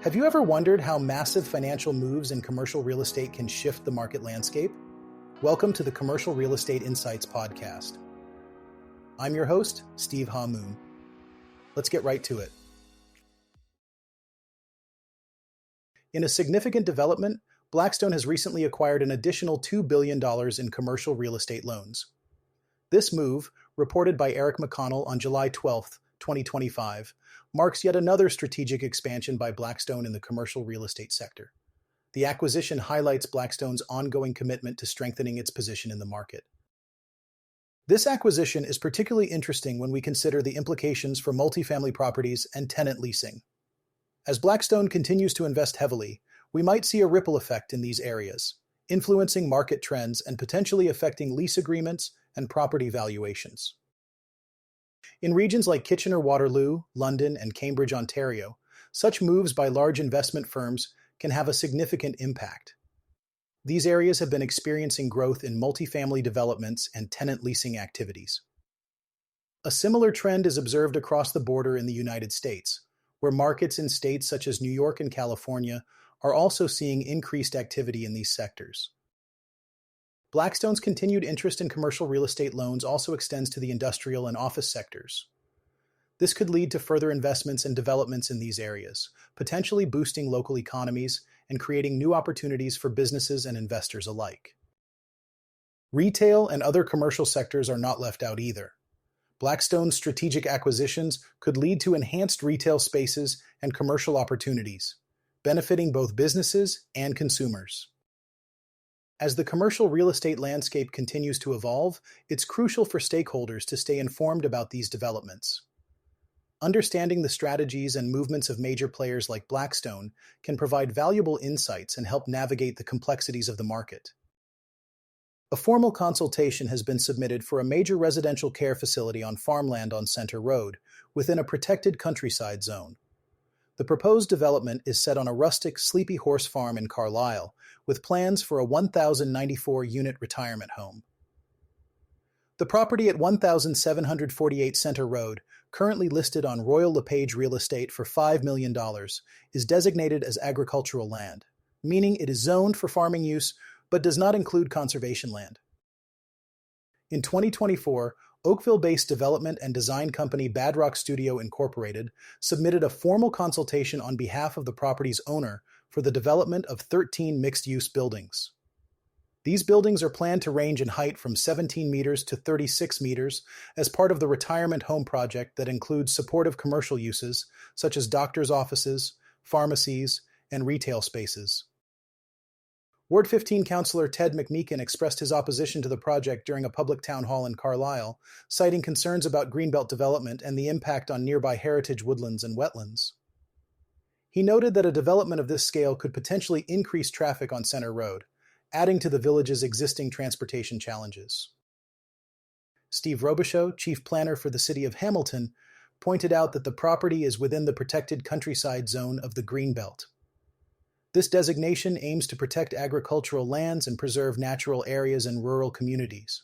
Have you ever wondered how massive financial moves in commercial real estate can shift the market landscape? Welcome to the Commercial Real Estate Insights podcast. I'm your host, Steve Hamoen. Let's get right to it. In a significant development, Blackstone has recently acquired an additional $2 billion in commercial real estate loans. This move, reported by Eric McConnell on July 12, 2025, marks yet another strategic expansion by Blackstone in the commercial real estate sector. The acquisition highlights Blackstone's ongoing commitment to strengthening its position in the market. This acquisition is particularly interesting when we consider the implications for multifamily properties and tenant leasing. As Blackstone continues to invest heavily, we might see a ripple effect in these areas, influencing market trends and potentially affecting lease agreements and property valuations. In regions like Kitchener-Waterloo, London, and Cambridge, Ontario, such moves by large investment firms can have a significant impact. These areas have been experiencing growth in multifamily developments and tenant leasing activities. A similar trend is observed across the border in the United States, where markets in states such as New York and California are also seeing increased activity in these sectors. Blackstone's continued interest in commercial real estate loans also extends to the industrial and office sectors. This could lead to further investments and developments in these areas, potentially boosting local economies and creating new opportunities for businesses and investors alike. Retail and other commercial sectors are not left out either. Blackstone's strategic acquisitions could lead to enhanced retail spaces and commercial opportunities, benefiting both businesses and consumers. As the commercial real estate landscape continues to evolve, it's crucial for stakeholders to stay informed about these developments. Understanding the strategies and movements of major players like Blackstone can provide valuable insights and help navigate the complexities of the market. A formal consultation has been submitted for a major residential care facility on farmland on Center Road, within a protected countryside zone. The proposed development is set on a rustic, sleepy horse farm in Carlisle, with plans for a 1,094-unit retirement home. The property at 1,748 Center Road, currently listed on Royal LePage Real Estate for $5 million, is designated as agricultural land, meaning it is zoned for farming use but does not include conservation land. In 2024, Oakville-based development and design company Badrock Studio Incorporated submitted a formal consultation on behalf of the property's owner for the development of 13 mixed-use buildings. These buildings are planned to range in height from 17 meters to 36 meters as part of the retirement home project that includes supportive commercial uses such as doctors' offices, pharmacies, and retail spaces. Ward 15 Councillor Ted McMeekin expressed his opposition to the project during a public town hall in Carlisle, citing concerns about greenbelt development and the impact on nearby heritage woodlands and wetlands. He noted that a development of this scale could potentially increase traffic on Center Road, adding to the village's existing transportation challenges. Steve Robichaud, chief planner for the city of Hamilton, pointed out that the property is within the protected countryside zone of the Greenbelt. This designation aims to protect agricultural lands and preserve natural areas in rural communities.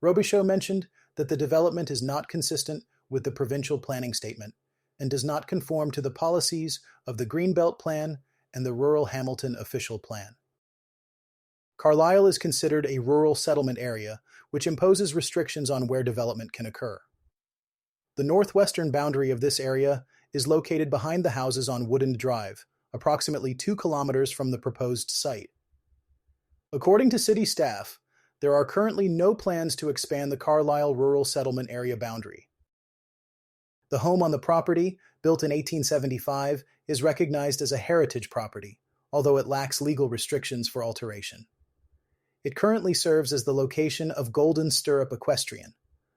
Robichaud mentioned that the development is not consistent with the provincial planning statement and does not conform to the policies of the Greenbelt Plan and the Rural Hamilton Official Plan. Carlisle is considered a rural settlement area, which imposes restrictions on where development can occur. The northwestern boundary of this area is located behind the houses on Woodend Drive, approximately 2 kilometers from the proposed site. According to city staff, there are currently no plans to expand the Carlisle rural settlement area boundary. The home on the property, built in 1875, is recognized as a heritage property, although it lacks legal restrictions for alteration. It currently serves as the location of Golden Stirrup Equestrian,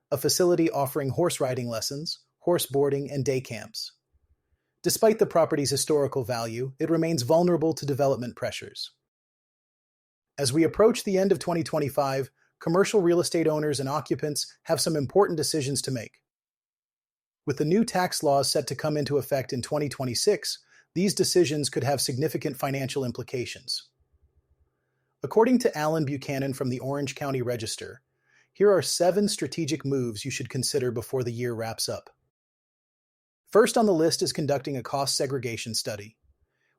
a facility offering horse riding lessons, horse boarding, and day camps. Despite the property's historical value, it remains vulnerable to development pressures. As we approach the end of 2025, commercial real estate owners and occupants have some important decisions to make. With the new tax laws set to come into effect in 2026, these decisions could have significant financial implications. According to Alan Buchanan from the Orange County Register, here are 7 strategic moves you should consider before the year wraps up. First on the list is conducting a cost segregation study.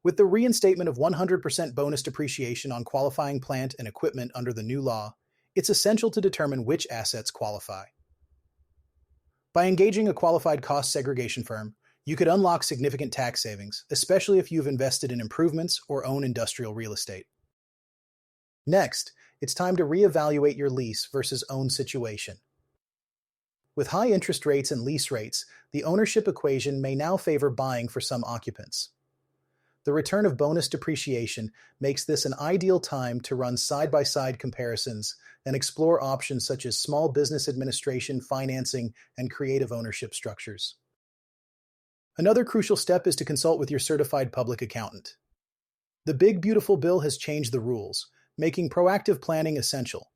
With the reinstatement of 100% bonus depreciation on qualifying plant and equipment under the new law, it's essential to determine which assets qualify. By engaging a qualified cost segregation firm, you could unlock significant tax savings, especially if you've invested in improvements or own industrial real estate. Next, it's time to reevaluate your lease versus own situation. With high interest rates and lease rates, the ownership equation may now favor buying for some occupants. The return of bonus depreciation makes this an ideal time to run side-by-side comparisons and explore options such as small business administration, financing, and creative ownership structures. Another crucial step is to consult with your certified public accountant. The Big Beautiful Bill has changed the rules, making proactive planning essential.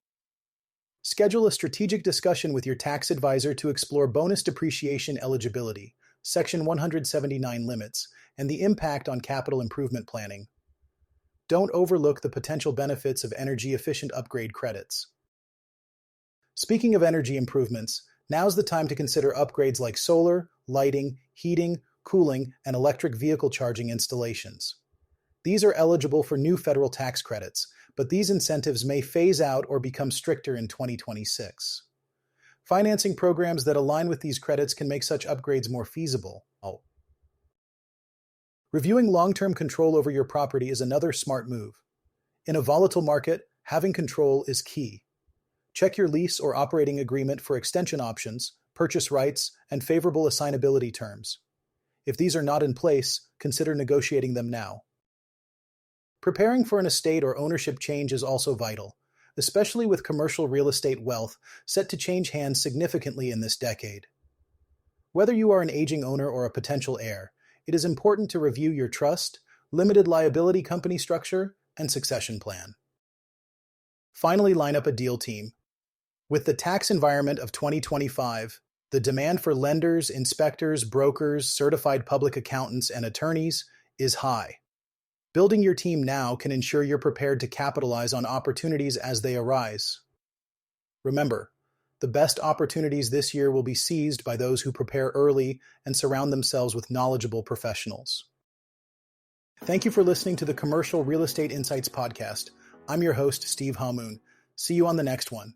Schedule a strategic discussion with your tax advisor to explore bonus depreciation eligibility, Section 179 limits, and the impact on capital improvement planning. Don't overlook the potential benefits of energy-efficient upgrade credits. Speaking of energy improvements, now's the time to consider upgrades like solar, lighting, heating, cooling, and electric vehicle charging installations. These are eligible for new federal tax credits, but these incentives may phase out or become stricter in 2026. Financing programs that align with these credits can make such upgrades more feasible. Reviewing long-term control over your property is another smart move. In a volatile market, having control is key. Check your lease or operating agreement for extension options, purchase rights, and favorable assignability terms. If these are not in place, consider negotiating them now. Preparing for an estate or ownership change is also vital, especially with commercial real estate wealth set to change hands significantly in this decade. Whether you are an aging owner or a potential heir, it is important to review your trust, limited liability company structure, and succession plan. Finally, line up a deal team. With the tax environment of 2025, the demand for lenders, inspectors, brokers, certified public accountants, and attorneys is high. Building your team now can ensure you're prepared to capitalize on opportunities as they arise. Remember, the best opportunities this year will be seized by those who prepare early and surround themselves with knowledgeable professionals. Thank you for listening to the Commercial Real Estate Insights podcast. I'm your host, Steve Hamoen. See you on the next one.